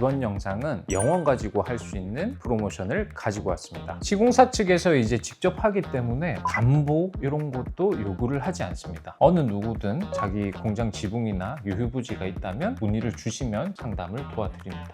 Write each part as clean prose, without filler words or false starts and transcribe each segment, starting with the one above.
이번 영상은 영원 가지고 할 수 있는 프로모션을 가지고 왔습니다. 시공사 측에서 이제 직접 하기 때문에 담보 이런 것도 요구를 하지 않습니다. 어느 누구든 자기 공장 지붕이나 유휴부지가 있다면 문의를 주시면 상담을 도와드립니다.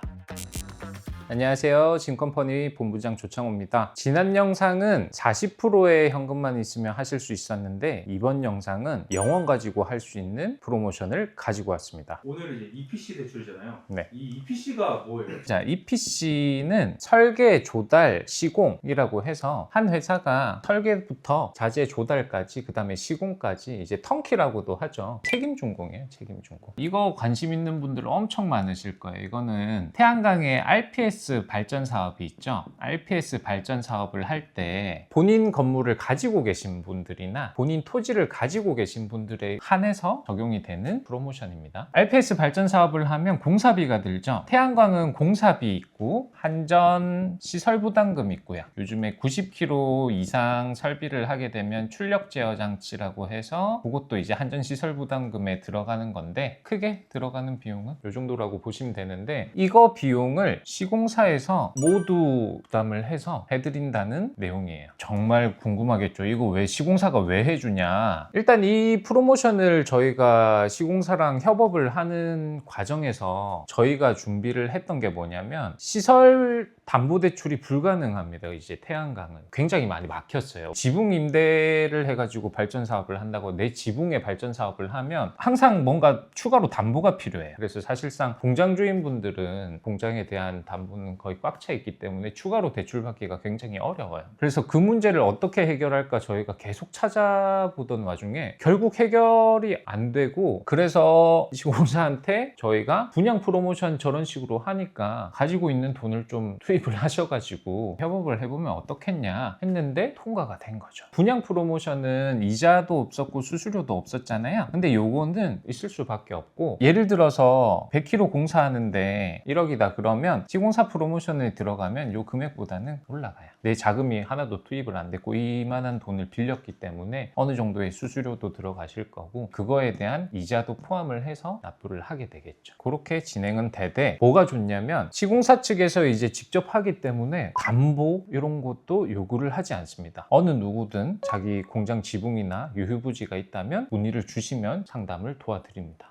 안녕하세요. 진컴퍼니 본부장 조창호입니다. 지난 영상은 40%의 현금만 있으면 하실 수 있었는데 이번 영상은 영원 가지고 할 수 있는 프로모션을 가지고 왔습니다. 오늘은 이제 EPC 대출이잖아요. 네. 이 EPC가 뭐예요? 자, EPC는 설계, 조달, 시공이라고 해서 한 회사가 설계부터 자재 조달까지 그 다음에 시공까지 이제 턴키라고도 하죠. 책임준공이에요. 책임준공. 이거 관심 있는 분들 엄청 많으실 거예요. 이거는 태양광의 RPS 발전 사업이 있죠. RPS 발전 사업을 할 때 본인 건물을 가지고 계신 분들이나 본인 토지를 가지고 계신 분들에 한해서 적용이 되는 프로모션입니다. RPS 발전 사업을 하면 공사비가 들죠. 태양광은 공사비 있고 한전 시설 부담금 있고요. 요즘에 90km 이상 설비를 하게 되면 출력 제어 장치라고 해서 그것도 이제 한전 시설 부담금에 들어가는 건데 크게 들어가는 비용은 이 정도라고 보시면 되는데 이거 비용을 시공사에서 모두 부담을 해서 해드린다는 내용이에요. 정말 궁금하겠죠. 이거 왜 시공사가 왜 해주냐. 일단 이 프로모션을 저희가 시공사랑 협업을 하는 과정에서 저희가 준비를 했던 게 뭐냐면 시설 담보대출이 불가능합니다. 이제 태양광은 굉장히 많이 막혔어요. 지붕 임대를 해가지고 발전 사업을 한다고 내 지붕에 발전 사업을 하면 항상 뭔가 추가로 담보가 필요해요. 그래서 사실상 공장 주인분들은 공장에 대한 담보는 거의 꽉 차 있기 때문에 추가로 대출받기가 굉장히 어려워요. 그래서 그 문제를 어떻게 해결할까 저희가 계속 찾아보던 와중에 결국 해결이 안 되고 그래서 시공사한테 저희가 분양 프로모션 저런 식으로 하니까 가지고 있는 돈을 좀 투입을 하셔가지고 협업을 해보면 어떻겠냐 했는데 통과가 된 거죠. 분양 프로모션은 이자도 없었고 수수료도 없었잖아요. 근데 요거는 있을 수밖에 없고 예를 들어서 100km 공사하는데 1억이다 그러면 시공사 프로모션에 들어가면 요 금액보다는 올라가요. 내 자금이 하나도 투입을 안 됐고 이만한 돈을 빌렸기 때문에 어느 정도의 수수료도 들어가실 거고 그거에 대한 이자도 포함을 해서 납부를 하게 되겠죠. 그렇게 진행은 되되 뭐가 좋냐면 시공사 측에서 이제 직접 하기 때문에 담보 이런 것도 요구를 하지 않습니다. 어느 누구든 자기 공장 지붕이나 유휴부지가 있다면 문의를 주시면 상담을 도와드립니다.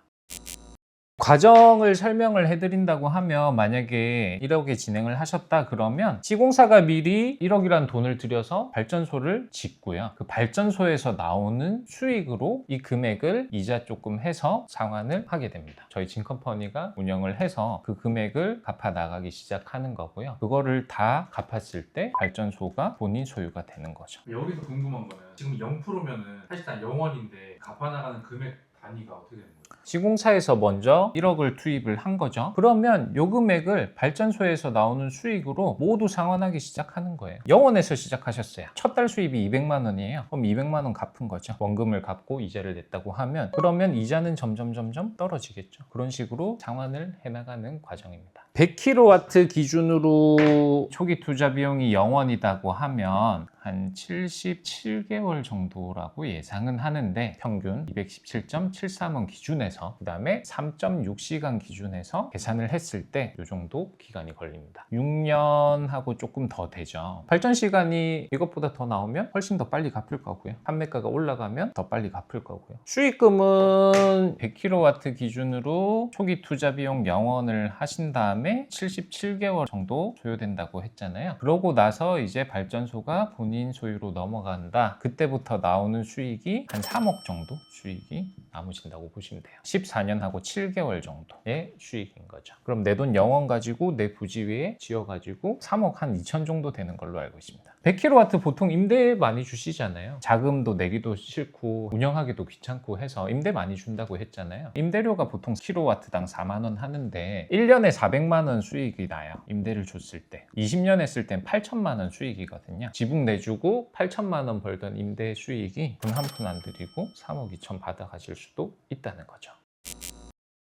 과정을 설명을 해드린다고 하면 만약에 1억에 진행을 하셨다 그러면 시공사가 미리 1억이란 돈을 들여서 발전소를 짓고요. 그 발전소에서 나오는 수익으로 이 금액을 이자 조금 해서 상환을 하게 됩니다. 저희 진컴퍼니가 운영을 해서 그 금액을 갚아 나가기 시작하는 거고요. 그거를 다 갚았을 때 발전소가 본인 소유가 되는 거죠. 여기서 궁금한 거는 지금 0%면은 사실상 0원인데 갚아나가는 금액 단위가 어떻게 되는 거예요? 시공사에서 먼저 1억을 투입을 한 거죠. 그러면 요 금액을 발전소에서 나오는 수익으로 모두 상환하기 시작하는 거예요. 0원에서 시작하셨어요. 첫 달 수입이 200만 원이에요. 그럼 200만 원 갚은 거죠. 원금을 갚고 이자를 냈다고 하면 그러면 이자는 점점 떨어지겠죠. 그런 식으로 상환을 해나가는 과정입니다. 100kW 기준으로 초기 투자 비용이 0원이라고 하면 한 77개월 정도라고 예상은 하는데 평균 217.73원 기준에서 그 다음에 3.6시간 기준에서 계산을 했을 때 이 정도 기간이 걸립니다. 6년하고 조금 더 되죠. 발전 시간이 이것보다 더 나오면 훨씬 더 빨리 갚을 거고요. 판매가가 올라가면 더 빨리 갚을 거고요. 수익금은 100kW 기준으로 초기 투자 비용 0원을 하신 다음에 77개월 정도 소요된다고 했잖아요. 그러고 나서 이제 발전소가 본인 소유로 넘어간다. 그때부터 나오는 수익이 한 3억 정도 수익이 남으신다고 보시면 돼요. 14년하고 7개월 정도의 수익인 거죠. 그럼 내 돈 0원 가지고 내 부지 위에 지어가지고 3억 한 2천 정도 되는 걸로 알고 있습니다. 100kW 보통 임대 많이 주시잖아요. 자금도 내기도 싫고 운영하기도 귀찮고 해서 임대 많이 준다고 했잖아요. 임대료가 보통 킬로와트당 4만 원 하는데 1년에 400만 원 수익이 나요. 임대를 줬을 때 20년 했을 땐 8천만 원 수익이거든요. 지붕 내주고 8천만 원 벌던 임대 수익이 돈 한 푼 안 들이고 3억 2천 받아가실 수도 있다는 거죠.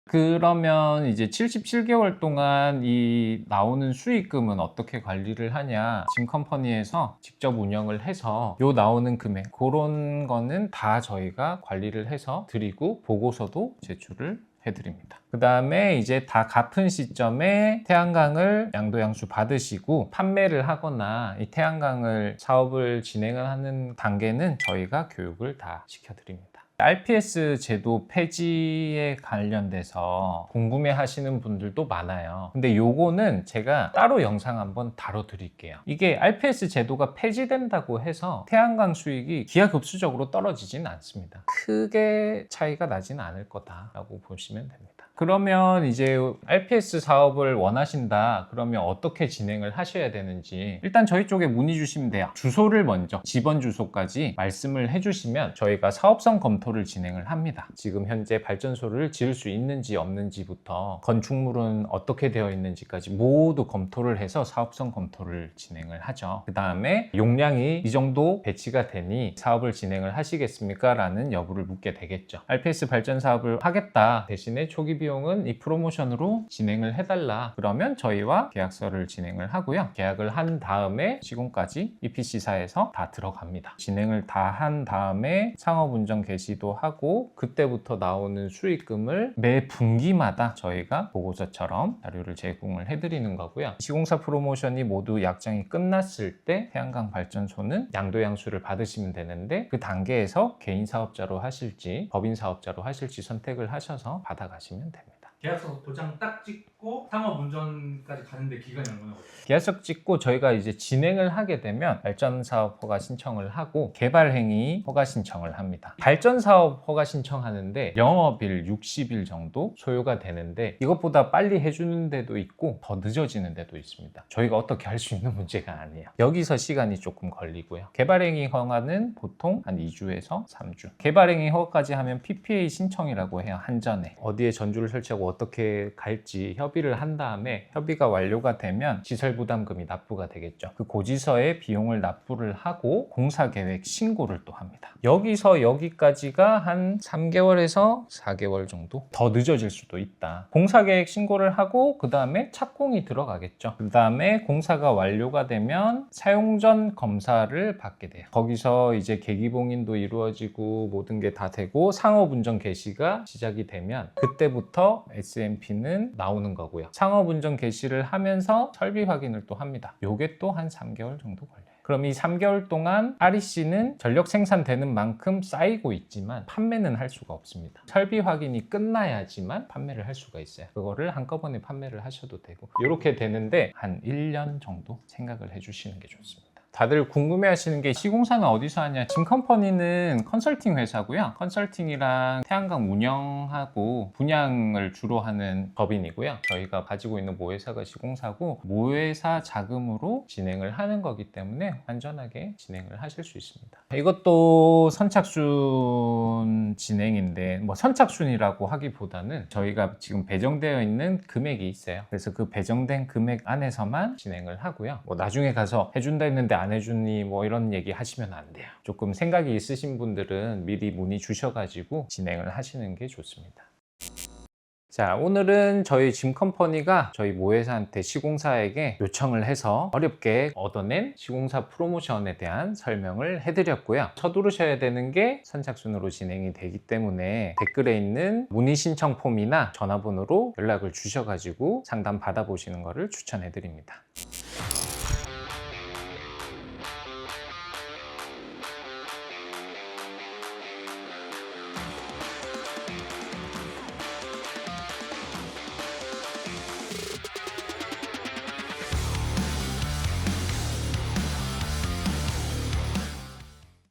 그러면 이제 77개월 동안 이 나오는 수익금은 어떻게 관리를 하냐, 진컴퍼니에서 직접 운영을 해서 요 나오는 금액 그런 거는 다 저희가 관리를 해서 드리고 보고서도 제출을 해드립니다. 그 다음에 이제 다 갚은 시점에 태양광을 양도양수 받으시고 판매를 하거나 이 태양광을 사업을 진행을 하는 단계는 저희가 교육을 다 시켜드립니다. RPS 제도 폐지에 관련돼서 궁금해 하시는 분들도 많아요. 근데 요거는 제가 따로 영상 한번 다뤄드릴게요. 이게 RPS 제도가 폐지된다고 해서 태양광 수익이 기하급수적으로 떨어지진 않습니다. 크게 차이가 나지는 않을 거다라고 보시면 됩니다. 그러면 이제 RPS 사업을 원하신다 그러면 어떻게 진행을 하셔야 되는지 일단 저희 쪽에 문의 주시면 돼요. 주소를 먼저 집원 주소까지 말씀을 해주시면 저희가 사업성 검토를 진행을 합니다. 지금 현재 발전소를 지을 수 있는지 없는지부터 건축물은 어떻게 되어 있는지까지 모두 검토를 해서 사업성 검토를 진행을 하죠. 그 다음에 용량이 이 정도 배치가 되니 사업을 진행을 하시겠습니까? 라는 여부를 묻게 되겠죠. RPS 발전 사업을 하겠다 대신에 초기 비용은 이 프로모션으로 진행을 해달라 그러면 저희와 계약서를 진행을 하고요. 계약을 한 다음에 시공까지 EPC사에서 다 들어갑니다. 진행을 다 한 다음에 상업운전 개시도 하고 그때부터 나오는 수익금을 매 분기마다 저희가 보고서처럼 자료를 제공을 해드리는 거고요. 시공사 프로모션이 모두 약정이 끝났을 때 태양광 발전소는 양도양수를 받으시면 되는데 그 단계에서 개인 사업자로 하실지 법인 사업자로 하실지 선택을 하셔서 받아가시면 됩니다. 계약서 도장 딱 찍고 상업운전까지 가는데 기간이 얼마나 걸려요? 계약서 찍고 저희가 이제 진행을 하게 되면 발전사업 허가 신청을 하고 개발행위 허가 신청을 합니다. 발전사업 허가 신청하는데 영업일 60일 정도 소요가 되는데 이것보다 빨리 해주는 데도 있고 더 늦어지는 데도 있습니다. 저희가 어떻게 할 수 있는 문제가 아니에요. 여기서 시간이 조금 걸리고요. 개발행위 허가는 보통 한 2주에서 3주. 개발행위 허가까지 하면 PPA 신청이라고 해요. 한전에 어디에 전주를 설치하고 어떻게 갈지 협의를 한 다음에 협의가 완료가 되면 시설부담금이 납부가 되겠죠. 그 고지서에 비용을 납부를 하고 공사계획 신고를 또 합니다. 여기서 여기까지가 한 3개월에서 4개월 정도 더 늦어질 수도 있다. 공사계획 신고를 하고 그 다음에 착공이 들어가겠죠. 그 다음에 공사가 완료가 되면 사용전 검사를 받게 돼요. 거기서 이제 계기봉인도 이루어지고 모든 게 다 되고 상업운전 개시가 시작이 되면 그때부터 SMP는 나오는 거고요. 상업운전 개시를 하면서 설비 확인을 또 합니다. 요게 또 한 3개월 정도 걸려요. 그럼 이 3개월 동안 REC는 전력 생산되는 만큼 쌓이고 있지만 판매는 할 수가 없습니다. 설비 확인이 끝나야지만 판매를 할 수가 있어요. 그거를 한꺼번에 판매를 하셔도 되고 이렇게 되는데 한 1년 정도 생각을 해주시는 게 좋습니다. 다들 궁금해하시는 게 시공사는 어디서 하냐? 짐컴퍼니는 컨설팅 회사고요. 컨설팅이랑 태양광 운영하고 분양을 주로 하는 법인이고요. 저희가 가지고 있는 모회사가 시공사고 모회사 자금으로 진행을 하는 거기 때문에 안전하게 진행을 하실 수 있습니다. 이것도 선착순 진행인데 뭐 선착순이라고 하기보다는 저희가 지금 배정되어 있는 금액이 있어요. 그래서 그 배정된 금액 안에서만 진행을 하고요. 뭐 나중에 가서 해준다 했는데 안 해주니 뭐 이런 얘기 하시면 안 돼요. 조금 생각이 있으신 분들은 미리 문의 주셔가지고 진행을 하시는 게 좋습니다. 자, 오늘은 저희 짐컴퍼니가 저희 모회사한테 시공사에게 요청을 해서 어렵게 얻어낸 시공사 프로모션에 대한 설명을 해드렸고요. 서두르셔야 되는 게 선착순으로 진행이 되기 때문에 댓글에 있는 문의 신청 폼이나 전화번호로 연락을 주셔가지고 상담 받아보시는 것을 추천해드립니다.